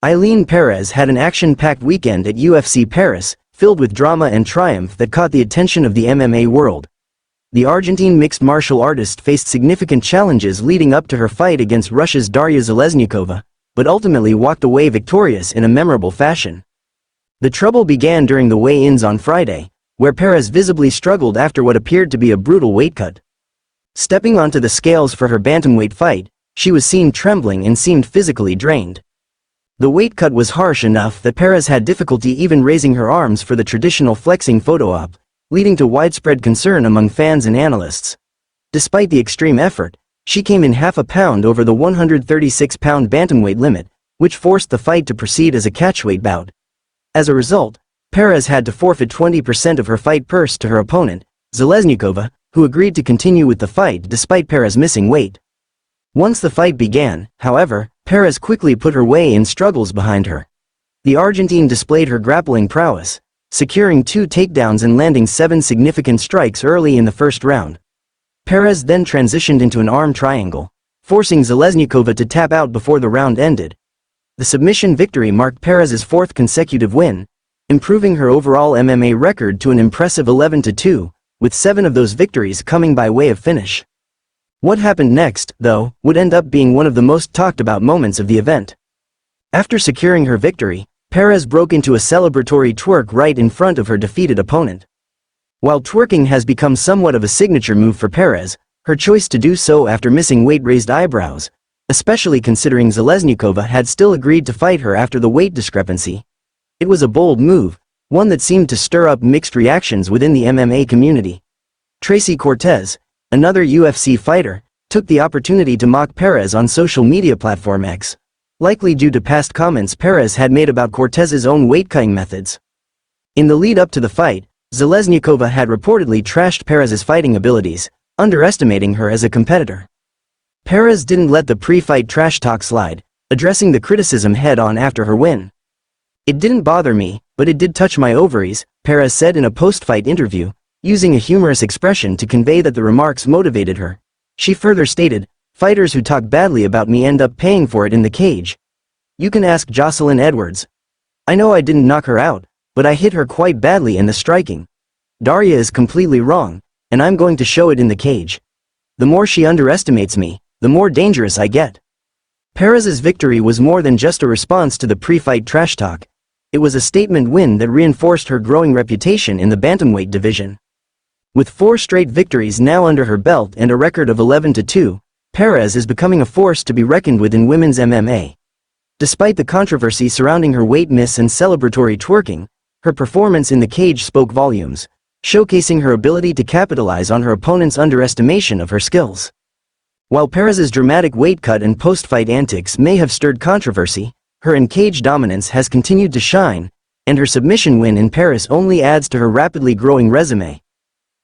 Ailin Perez had an action-packed weekend at UFC Paris, filled with drama and triumph that caught the attention of the MMA world. The Argentine mixed martial artist faced significant challenges leading up to her fight against Russia's Darya Zheleznyakova, but ultimately walked away victorious in a memorable fashion. The trouble began during the weigh-ins on Friday, where Perez visibly struggled after what appeared to be a brutal weight cut. Stepping onto the scales for her bantamweight fight, she was seen trembling and seemed physically drained. The weight cut was harsh enough that Perez had difficulty even raising her arms for the traditional flexing photo op, leading to widespread concern among fans and analysts. Despite the extreme effort, she came in half a pound over the 136-pound bantamweight limit, which forced the fight to proceed as a catchweight bout. As a result, Perez had to forfeit 20% of her fight purse to her opponent, Zheleznyakova, who agreed to continue with the fight despite Perez missing weight. Once the fight began, however, Perez quickly put her weigh-in struggles behind her. The Argentine displayed her grappling prowess, securing 2 takedowns and landing 7 significant strikes early in the first round. Perez then transitioned into an arm triangle, forcing Zheleznyakova to tap out before the round ended. The submission victory marked Perez's 4th consecutive win, improving her overall MMA record to an impressive 11-2, with 7 of those victories coming by way of finish. What happened next, though, would end up being one of the most talked about moments of the event. After securing her victory, Perez broke into a celebratory twerk right in front of her defeated opponent. While twerking has become somewhat of a signature move for Perez, her choice to do so after missing weight raised eyebrows, especially considering Zheleznyakova had still agreed to fight her after the weight discrepancy. It was a bold move, one that seemed to stir up mixed reactions within the MMA community. Tracy Cortez, another UFC fighter, took the opportunity to mock Perez on social media platform X, likely due to past comments Perez had made about Cortez's own weight-cutting methods. In the lead-up to the fight, Zheleznyakova had reportedly trashed Perez's fighting abilities, underestimating her as a competitor. Perez didn't let the pre-fight trash talk slide, addressing the criticism head-on after her win. "It didn't bother me, but it did touch my ovaries," Perez said in a post-fight interview, using a humorous expression to convey that the remarks motivated her. She further stated, "Fighters who talk badly about me end up paying for it in the cage. You can ask Jocelyn Edwards. I know I didn't knock her out, but I hit her quite badly in the striking. Darya is completely wrong, and I'm going to show it in the cage. The more she underestimates me, the more dangerous I get." Perez's victory was more than just a response to the pre-fight trash talk. It was a statement win that reinforced her growing reputation in the bantamweight division. With 4 straight victories now under her belt and a record of 11-2, Perez is becoming a force to be reckoned with in women's MMA. Despite the controversy surrounding her weight miss and celebratory twerking, her performance in the cage spoke volumes, showcasing her ability to capitalize on her opponent's underestimation of her skills. While Perez's dramatic weight cut and post-fight antics may have stirred controversy, her in-cage dominance has continued to shine, and her submission win in Paris only adds to her rapidly growing resume.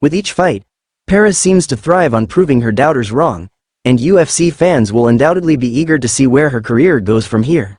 With each fight, Perez seems to thrive on proving her doubters wrong, and UFC fans will undoubtedly be eager to see where her career goes from here.